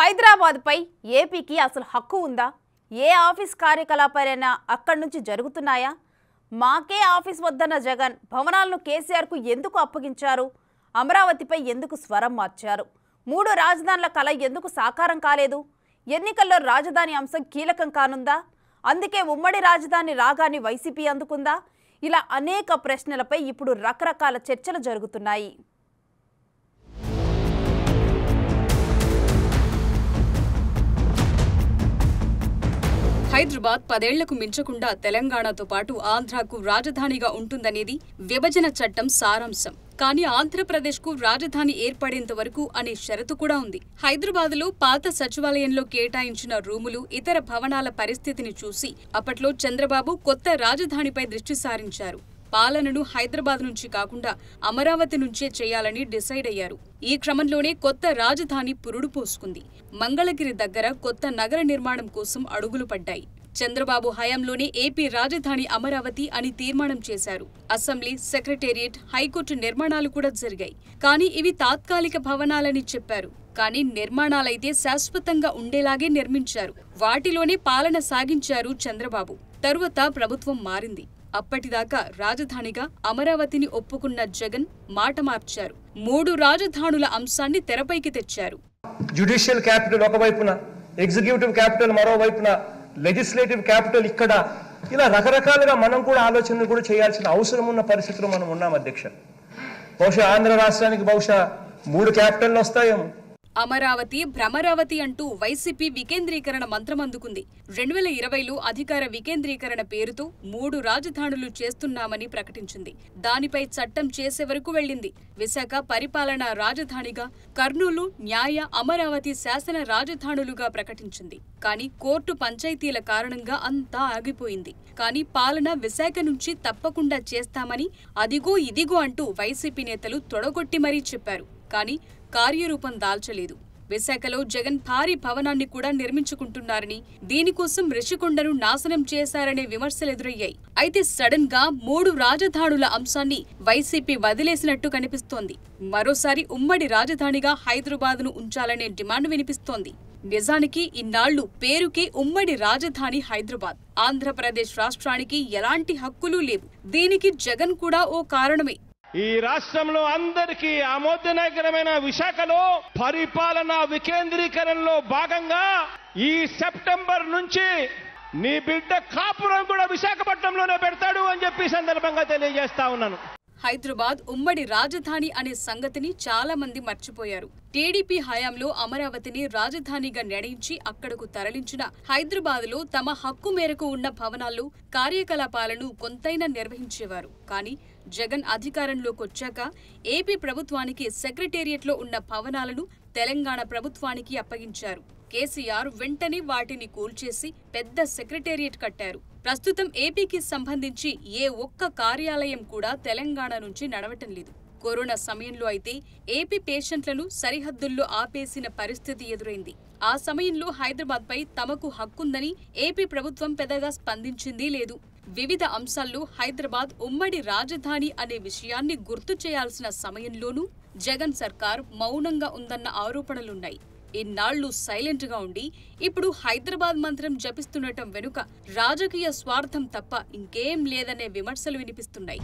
హైదరాబాద్ పై ఏపీకి అసలు హక్కు ఉందా? ఏ ఆఫీస్ కార్యకలాపాలైనా అక్కడి నుంచి జరుగుతున్నాయా? మాకే ఆఫీస్ వద్దన్న జగన్ భవనాలను కేసీఆర్కు ఎందుకు అప్పగించారు? అమరావతిపై ఎందుకు స్వరం మార్చారు? మూడు రాజధానుల కల ఎందుకు సాకారం కాలేదు? ఎన్నికల్లో రాజధాని అంశం కీలకం కానుందా? అందుకే ఉమ్మడి రాజధాని రాగాన్ని వైసీపీ అందుకుందా? ఇలా అనేక ప్రశ్నలపై ఇప్పుడు రకరకాల చర్చలు జరుగుతున్నాయి. హైదరాబాద్ 10 ఏళ్లకు మించకుండా తెలంగాణతో పాటు ఆంధ్రాకు రాజధానిగా ఉంటుందనేది విభజన చట్టం సారాంశం. కానీ ఆంధ్రప్రదేశ్కు రాజధాని ఏర్పడేంత వరకు అనే షరతు కూడా ఉంది. హైదరాబాద్లో పాత సచివాలయంలో కేటాయించిన రూములు, ఇతర భవనాల పరిస్థితిని చూసి అప్పట్లో చంద్రబాబు కొత్త రాజధానిపై దృష్టి సారించారు. పాలనను హైదరాబాద్ నుంచి కాకుండా అమరావతి నుంచే చేయాలని డిసైడ్ అయ్యారు. ఈ క్రమంలోనే కొత్త రాజధాని పురుడు పోసుకుంది. మంగళగిరి దగ్గర కొత్త నగర నిర్మాణం కోసం అడుగులు పడ్డాయి. చంద్రబాబు హయాంలోనే ఏపీ రాజధాని అమరావతి అని తీర్మానం చేశారు. అసెంబ్లీ, సెక్రటేరియట్, హైకోర్టు నిర్మాణాలు కూడా జరిగాయి. కానీ ఇవి తాత్కాలిక భవనాలని చెప్పారు. కానీ నిర్మాణాలైతే శాశ్వతంగా ఉండేలాగే నిర్మించారు. వాటిలోనే పాలన సాగించారు చంద్రబాబు. తరువాత ప్రభుత్వం మారింది. అప్పటిదాకా రాజధానిగా అమరావతిని ఒప్పుకున్న జగన్ మాట మార్చారు. 3 రాజధానుల అంశాన్ని తెరపైకి తెచ్చారు. జ్యుడిషియల్ క్యాపిటల్ ఒకవైపున, ఎగ్జిక్యూటివ్ క్యాపిటల్ మరోవైపున, లెజిస్లేటివ్ క్యాపిటల్ ఇక్కడ, ఇలా రకరకాలుగా మనం కూడా ఆలోచనలు కూడా చేయాల్సిన అవసరం ఉన్న పరిస్థితుల్లో మనం ఉన్నాం అధ్యక్ష. బహుశా ఆంధ్ర రాష్ట్రానికి బహుశా 3 క్యాపిటల్ వస్తాయేమో. అమరావతి, భ్రమరావతి అంటూ వైసీపీ వికేంద్రీకరణ మంత్రం అందుకుంది. 2020లో అధికార వికేంద్రీకరణ పేరుతో 3 రాజధానులు చేస్తున్నామని ప్రకటించింది. దానిపై చట్టం చేసే వరకు వెళ్లింది. విశాఖ పరిపాలనా రాజధానిగా, కర్నూలు న్యాయ, అమరావతి శాసన రాజధానులుగా ప్రకటించింది. కానీ కోర్టు పంచాయతీల కారణంగా అంతా ఆగిపోయింది. కానీ పాలన విశాఖ నుంచి తప్పకుండా చేస్తామని అదిగో ఇదిగో అంటూ వైసీపీ నేతలు తొడగొట్టి మరీ చెప్పారు. కానీ కార్యరూపం దాల్చలేదు. విశాఖలో జగన్ భారీ భవనాన్ని కూడా నిర్మించుకుంటున్నారని, దీనికోసం రిషికొండను నాశనం చేశారనే విమర్శలెదురయ్యాయి. అయితే సడన్ గా 3 రాజధానుల అంశాన్ని వైసీపీ వదిలేసినట్టు కనిపిస్తోంది. మరోసారి ఉమ్మడి రాజధానిగా హైదరాబాద్ను ఉంచాలనే డిమాండ్ వినిపిస్తోంది. నిజానికి ఇన్నాళ్లు పేరుకే ఉమ్మడి రాజధాని హైదరాబాద్. ఆంధ్రప్రదేశ్ రాష్ట్రానికి ఎలాంటి హక్కులు లేవు. దీనికి జగన్ కూడా ఓ కారణమే. ఈ రాష్ట్రంలో అందరికీ ఆమోదనకరమైన విశాఖలో పరిపాలనా వికేంద్రీకరణలో భాగంగా ఈ సెప్టెంబర్ నుంచి నీ బిడ్డ కాపురం కూడా విశాఖపట్నంలోనే పెడతాడు అని చెప్పి సందర్భంగా తెలియజేస్తా ఉన్నాను. హైదరాబాద్ ఉమ్మడి రాజధాని అనే సంగతిని చాలా మంది మర్చిపోయారు. టీడీపీ హయాంలో అమరావతిని రాజధానిగా నిర్ణయించి అక్కడకు తరలించిన హైదరాబాద్లో తమ హక్కు మేరకు ఉన్న భవనాల్లో కార్యకలాపాలను కొంతైనా నిర్వహించేవారు. కానీ జగన్ అధికారంలోకొచ్చాక ఏపీ ప్రభుత్వానికి సెక్రటేరియట్లో ఉన్న భవనాలను తెలంగాణ ప్రభుత్వానికి అప్పగించారు. కేసీఆర్ వెంటనే వాటిని కూల్చేసి పెద్ద సెక్రటేరియట్ కట్టారు. ప్రస్తుతం ఏపీకి సంబంధించి ఏ ఒక్క కార్యాలయం కూడా తెలంగాణ నుంచి నడవటం లేదు. కరోనా సమయంలో అయితే ఏపీ పేషెంట్లను సరిహద్దుల్లో ఆపేసిన పరిస్థితి ఎదురైంది. ఆ సమయంలో హైదరాబాద్ పై తమకు హక్కుందని ఏపీ ప్రభుత్వం పెద్దగా స్పందించింది లేదు. వివిధ అంశాల్లో హైదరాబాద్ ఉమ్మడి రాజధాని అనే విషయాన్ని గుర్తు చేయాల్సిన సమయంలోనూ జగన్ సర్కార్ మౌనంగా ఉందన్న ఆరోపణలున్నాయి. ఇన్నాళ్లు సైలెంట్ గా ఉండి ఇప్పుడు హైదరాబాద్ మంత్రం జపిస్తుండటం వెనుక రాజకీయ స్వార్థం తప్ప ఇంకేం లేదనే విమర్శలు వినిపిస్తున్నాయి.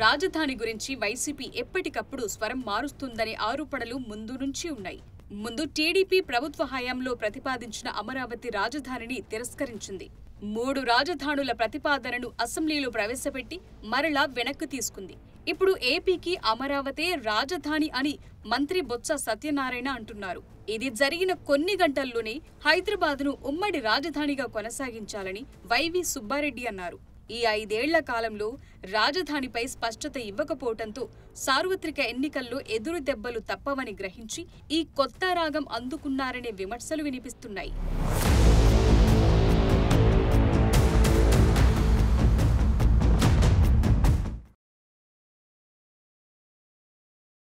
రాజధాని గురించి వైసీపీ ఎప్పటికప్పుడు స్వరం మారుస్తుందనే ఆరోపణలు ముందు నుంచి ఉన్నాయి. ముందు టీడీపీ ప్రభుత్వ హయాంలో ప్రతిపాదించిన అమరావతి రాజధానిని తిరస్కరించింది. 3 రాజధానుల ప్రతిపాదనను అసెంబ్లీలో ప్రవేశపెట్టి మరలా వెనక్కి తీసుకుంది. ఇప్పుడు ఏపీకి అమరావతే రాజధాని అని మంత్రి బొత్స సత్యనారాయణ అంటున్నారు. ఇది జరిగిన కొన్ని గంటల్లోనే హైదరాబాద్ను ఉమ్మడి రాజధానిగా కొనసాగించాలని వైవి సుబ్బారెడ్డి అన్నారు. ఈ 5 ఏళ్ల కాలంలో రాజధానిపై స్పష్టత ఇవ్వకపోవడంతో సార్వత్రిక ఎన్నికల్లో ఎదురు దెబ్బలు తప్పవని గ్రహించి ఈ కొత్త రాగం అందుకున్నారనే విమర్శలు వినిపిస్తున్నాయి.